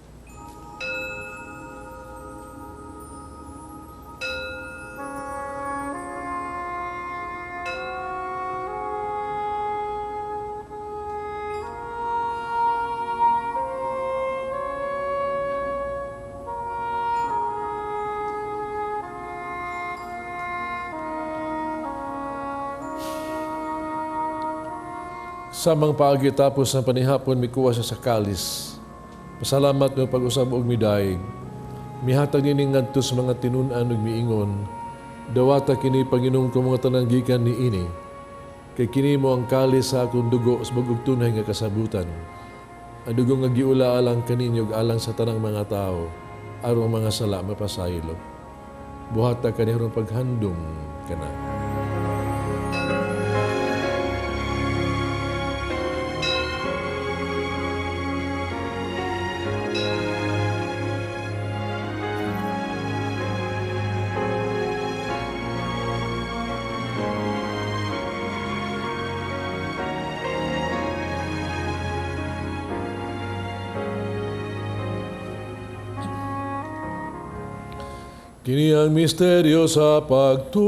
Samang paagi tapos ng panihapon, mikuha siya sa kalis. Pasalamat mo pag-usab og midaig. Mihatag nining ngadtos mga tinunan ug miingon. Dawata kini Panginoon ko mga tanang gikan ni ini. Kay kini mo ang kalis sa akong dugo sa bagog tunay nga kasabutan. Ang dugo nga giula alang kaninyo ug alang sa tanang mga tao, aron mga sala mapasaylo. Buhata kanihang paghandom kana. Kini ang misteryo sa pagtuo.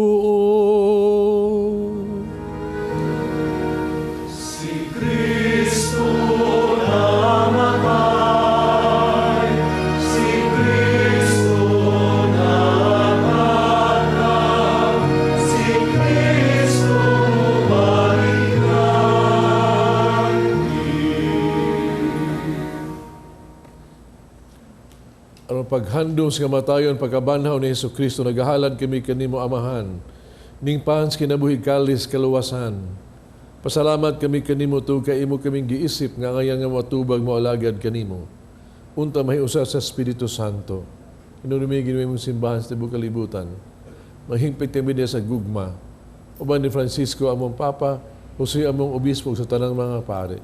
Si Kristo namatay, si Kristo namatay, si Kristo Ang paghandom sa kamatayon, pagkabanhaw ni Jesucristo, nagahalad kami kanimo Amahan, ning pans kinabuhi kalis kaluwasan. Pasalamat kami kanimo to kay imo kaming giisip nga ngayon nga matubag mo alagad kanimo. Unta mahiusa sa Espiritu Santo. Inunumigin mo imong simbahan sa tibuok kalibutan. mahingpit kami niya sa gugma. Uban ni Francisco among Papa, Jose among Obispo sa tanang mga pare.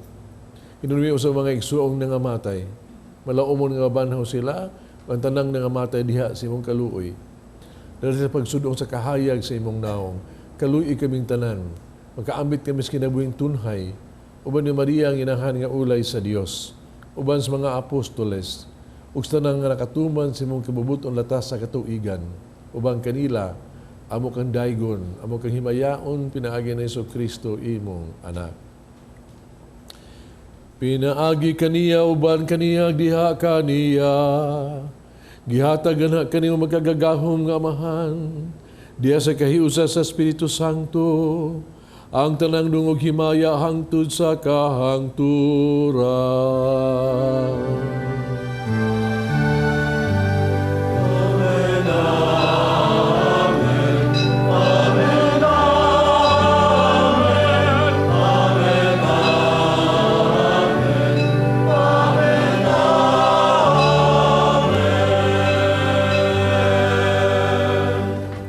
Inunmi sa mga igsuong nga matay. Malaumon nga banhaw sila, ang tanang nga matay diha sa imong kaluoy. Dahil sa pagsudong sa kahayag sa imong naong, kaluoy kaming tanan. Magkaambit kami sa kinabuhing tunhay. Uban ni Maria ang inahan nga ulay sa Dios. Uban sa mga apostoles. Ug sa tanang nga nakatuman sa imong kabubuton latas sa katuigan. Uban kanila, amo kang daygon, amo kang himayaon, pinaagi na Jesucristo imong anak. Pinaagi kaniya, uban kaniya, diha kaniya. Gihatagan na kaniya magkagagahom nga amahan. Diya sa kahiusa sa Espiritu Santo, ang tanang dungog himaya hangtod sa kahangturan.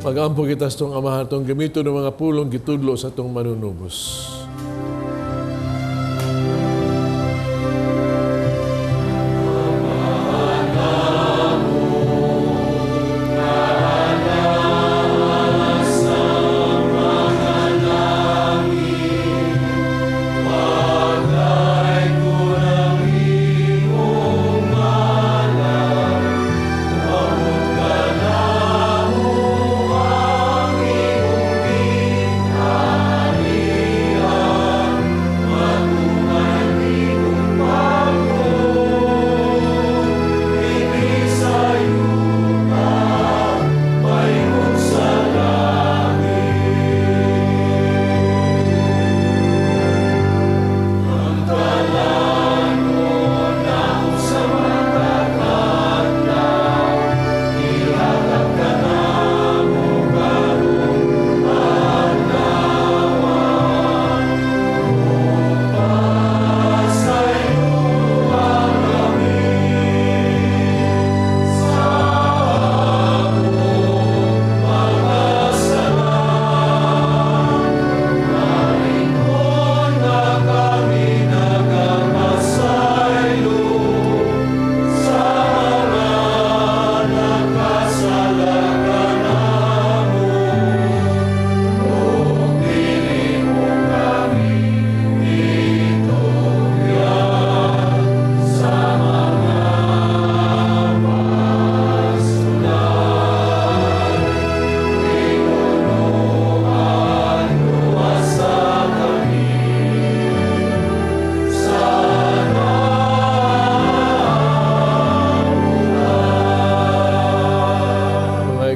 Mag-ampo kita sa itong amahan, itong gamito ng mga pulong gitudlo sa itong manunubos.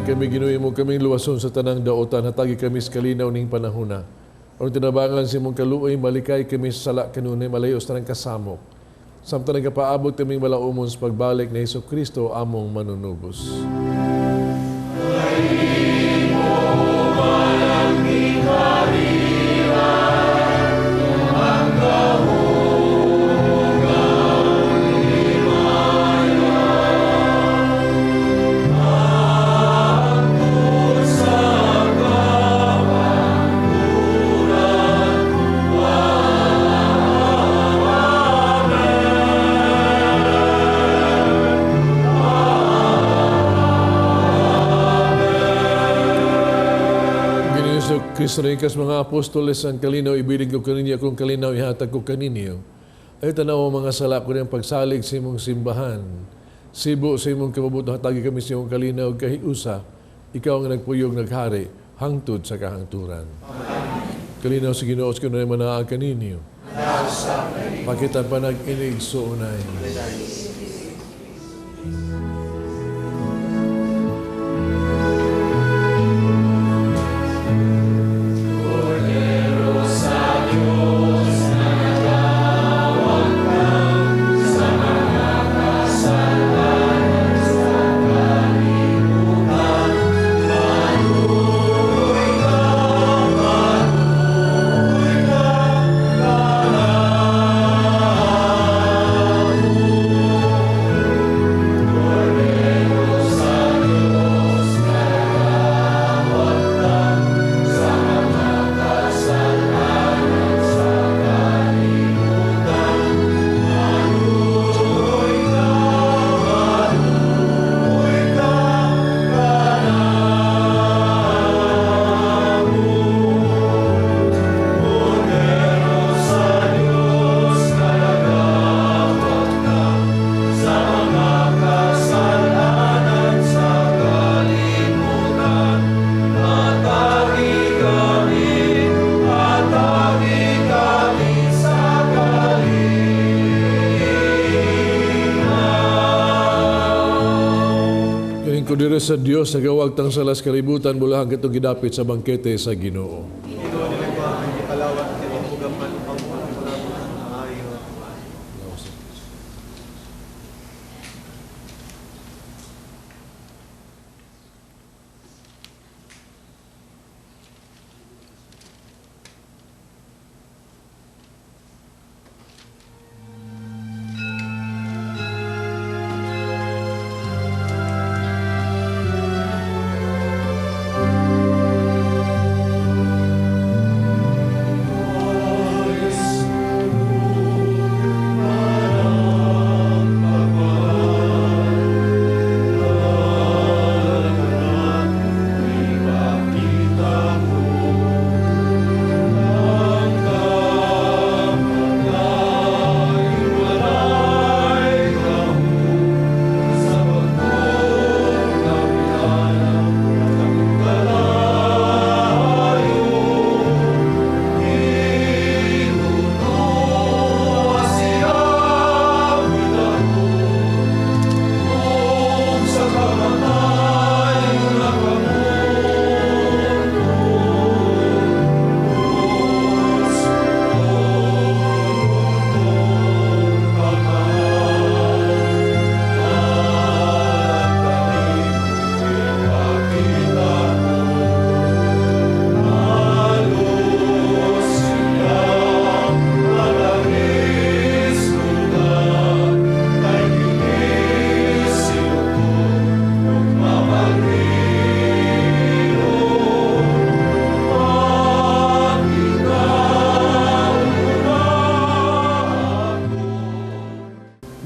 Kami ginuwi mo kaming luwason sa tanang daotan, hatagi kami sa kalinaw ning panahuna. Ang tinabangan si mong kaluoy, malikay kami sa sala kanunay, malayos na ng kasamok. Samtang nagkapaabot kaming malaumon sa pagbalik na Jesucristo among manunubos. Kristo rin kas mga apostoles ang kalinaw, ibilig ko kaninyo, kung kalinaw ihatag ko kaninyo. Ay tanaw mga sala ko rin pagsalig sa imong simbahan. Sibo sa imong kababuto, hatagi kami sa imong kalinaw kahiusa. Ikaw ang nagpuyog, naghari, hangtod sa kahangturan. Kalinaw sa Ginoos ko na naman na kaninyo. Pakitan pa nag-inig suunay. sa Dios nagawag tang salas kalibutan bulahan katong gidapit sa bangkete sa Ginoo.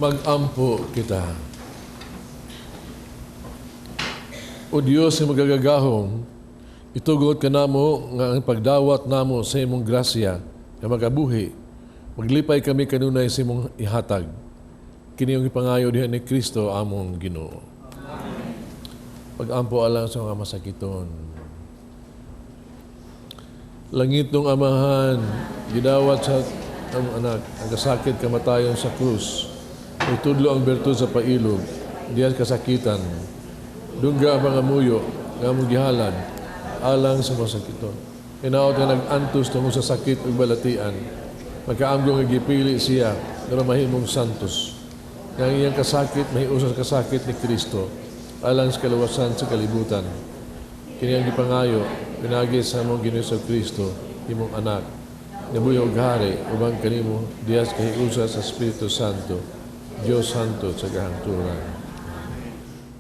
Mag-ampo kita. O Diyos na magagagahom, itugot ka namo nga ang pagdawat namo sa imong grasya na magabuhi. Maglipay kami kanunay sa imong ihatag. Kini yung ipangayo diha ni Kristo among Ginoo. Pag-ampo alang sa mga masakiton. Langit ng Amahan, gidawat sa ang anak, ang kasakit kamatayon sa krus. Itudlo ang bertud sa pailog, diyan kasakitan. Dungga ang mga muyo, nga mong gihalad, alang sa masakiton. Hinaot nga nag-antos tungkol sa sakit ug balatian. Magkaamgo nga gipili siya, nga mahimong santos. Nga iyang kasakit, mahiusa sa kasakit ni Kristo, alang sa kaluwasan sa kalibutan. Kini ang gipangayo, pinagi sa mong Ginoo Kristo, imong anak, nabuyo og hari, ubang kanimo, diyas kahiusa sa Espiritu Santo, Diyos Santo sa kahangturan.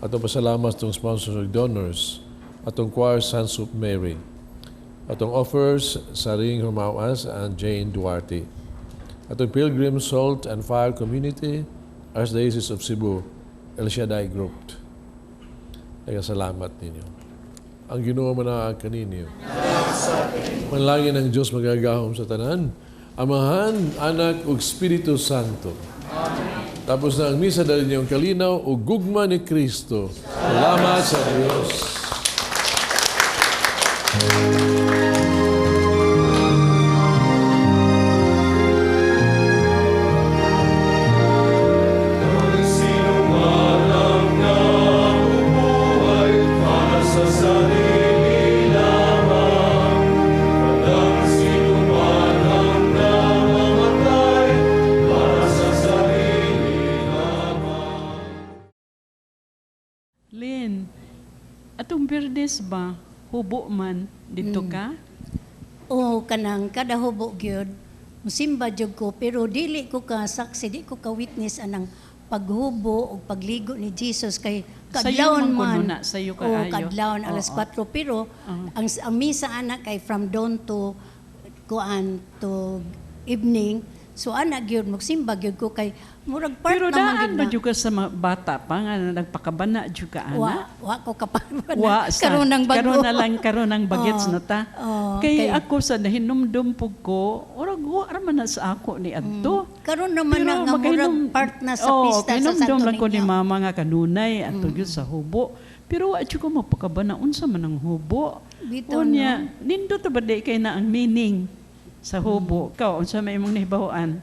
Atong pasalamat itong sponsors of donors, atong choir Sons of Mary, atong offers sa Ring Romawas and Jane Duarte, atong Pilgrim Salt and Fire Community, Archdiocese of Cebu, El Shaddai Group. Kaya salamat ninyo. Ang Ginoo manaa kaninyo. Manlangin ang Diyos magagahom sa tanan, Amahan, Anak ug Espiritu Santo. Amen. Tapos na ang misa dahil niyong kalinaw o gugma ni Kristo. Salamat sa Diyos. Birdes ba, hubo man, dito ka? Oo, kanang kada hubo gyud musimba jud ko, pero dili ko ka saksi, di ko ka witness anang paghubo o pagligo ni Jesus kay kadlawon man. Sayo ka ayo. Kadlawon alas 4, pero ang misa ana kay from dawn to evening. So anak gyud magsimba gyud ko kay murag part pero naman gyud. Pero daan ba jud ka sa bata pa nga nagpakabana jud ka ana? Wa ko kapabana. Karon nang bagets na ta. Kay ako sa nahinumdum pug ko, orag wa man na sa ako ni adto. Karon naman nga murag part na sa pista sa Santo Niño. Hinumdum lang ko ni mama nga kanunay ato gyud sa hubo. Pero wa jud ko mapakabana unsa man ang hubo. Unya, nindot ba day kay na ang meaning sa hubo? Ikaw, unsa may imong nahibahoan?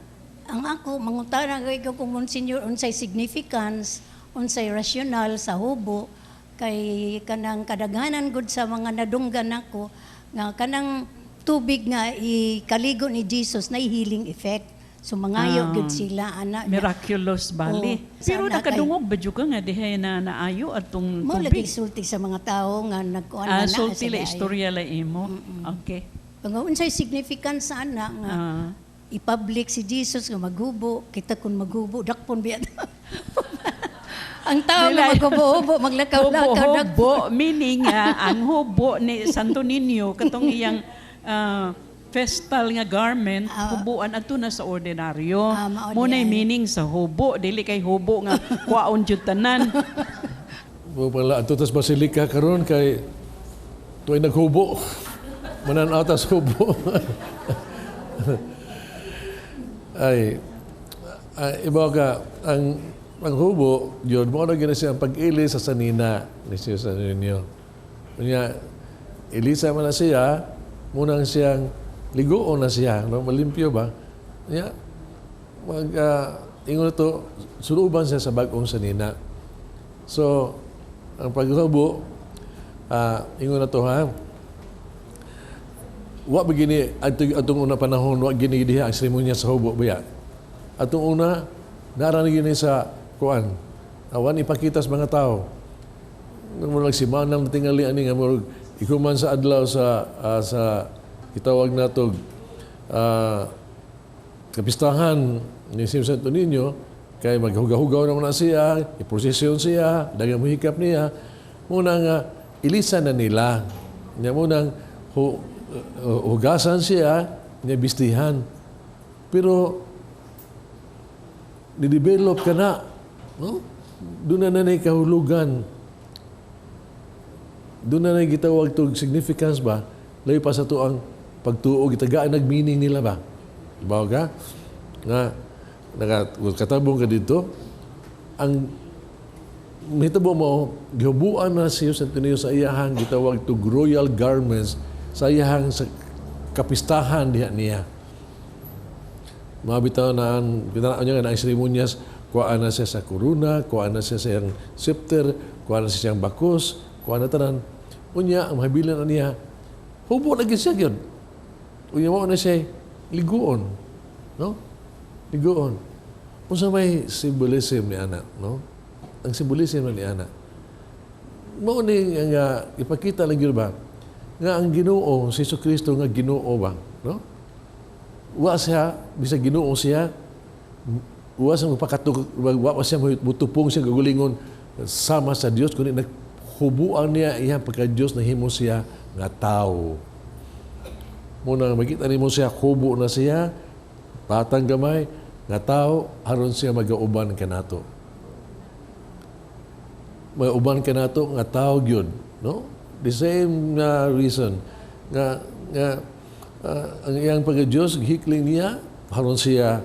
Ang ako, mangutana ko kung monsignor, unsay significance, unsay rasyonal sa hubo. kay kanang kadaghanan gud sa mga nadunggan nako nga kanang tubig nga ikaligo ni Jesus na healing effect. So mangayo gud sila ana. Miraculous bali. Pero nakadungog ba jud ka nga dihay na naayo atong mo tubig? lagi sulti sa mga tao nga nagkuan na sulti la istorya la imo. Okay. Kung unsay significance sa ana nga i-public si Jesus nga maghubo, kita kun maghubo dakpon biya. Ang tao nga maghubo, maglakaw-lakaw dakpon. Meaning ang hubo ni Santo Niño katong iyang festal nga garment, hubuan ato na sa ordinaryo. Muna'y meaning sa hubo, dili kay hubo nga kwaon jud tanan. Pala ato tas basilika karon kay tuoy naghubo. Manan-aw tas hubo. ay iba ka ang hubo yun mo na gina siya ang pag-ili sa sanina ni Jesus sa ninyo. Kanya ilisa man na siya munang siyang ligoon na siya, no? Malimpyo ba? Kanya ingon to suluban siya sa bag-ong sanina. So ang paghubo ingon na to ha. Wa begini atong una panahon wa gini diha ang seremonya sa hubo biya. Atong una naran gini sa kuan. Awan ipakita sa mga tao. Murag simanang tingali ani nga murag ikuman sa adlaw sa itawag nato kapistahan ni Santo Niño kay maghugaw-hugaw na siya, iprosesyon siya, dagang muhikap niya. Muna nga ilisa na nila. Nya munang hugasan siya, niya bistihan. Pero, nidevelop ka na. No? Doon na kahulugan. Doon na gitawag to significance ba? Layo pa sa to ang pagtuog, itagaan nag-meaning nila ba? Bawa ka? Nga, nakatabong ka dito, ang mahitabo mo, gihubuan na siya sa tiniyo sa iyahang gitawag to royal garments sa iyahang sa kapistahan diha niya. Mabitaw na ang pinanaan niya na ang seremonyas, kuhaan na siya sa koruna, kuhaan na siya sa iyang scepter, kuhaan na siya sa iyang bakos, kuhaan na tanan. Unya, ang mahabilan na niya, hubo lagi siya yun. Unya mo na siya, ligoon. No? Ligoon. Kung sa may symbolism ni anak, no? Ang symbolism ni anak. Mauning nga ipakita lang yun ba? Nga ang Ginoo, si Jesucristo nga Ginoo ba? No? Wa siya, bisa Ginoo siya, wa siya mutupong siya gagulingon sama sa Dios, kundi naghubuan niya iyang pagka-Dios na himo siya nga tao. Muna makita ni mo siya, hubo na siya, patang gamay, nga tao, aron siya mag-auban ka nato. Mag-auban ka nato, nga tao yun. No? The same reason nga ang iyang pagka-Diyos, hikling niya, haron siya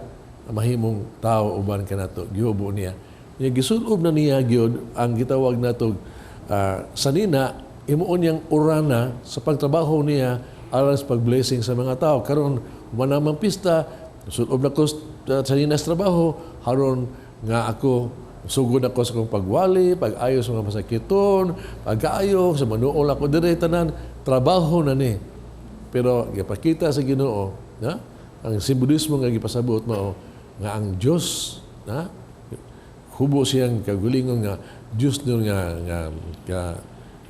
mahimong tao uban ka nato, gihubo niya. Gisulob na niya gyud ang gitawag nato sanina, imuon niyang urana sa pagtrabaho niya aron sa pag-blessing sa mga tao. Karon manamang pista, sulob na ko sanina sa trabaho, haron nga ako sugod ako sa kong pagwali, pag-ayo sa mga masakiton, pag-ayo sa manuol ako dire tanan, trabaho na ni. Pero gipakita sa Ginoo, na ang simbolismo nga gipasabot mao nga ang Dios, na hubo siyang kagulingon nga Dios nun nga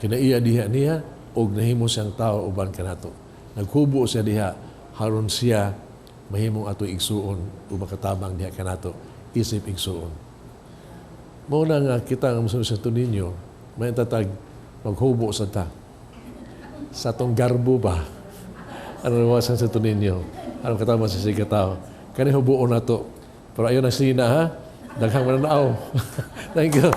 kinaiya diha niya og nahimo siyang tao uban kanato. Naghubo siya diha haron siya mahimong ato igsuon o makatabang diha kanato isip igsuon. Mao na nga kita ang musunod sa Niño, may tatag maghubo sa ta. Sa tong garbo ba? Ano nawasan sa Niño? Ano katama sa sigatao? Kani hubuon na to. Pero ayun ang sina ha? Daghang mananaw. Thank you.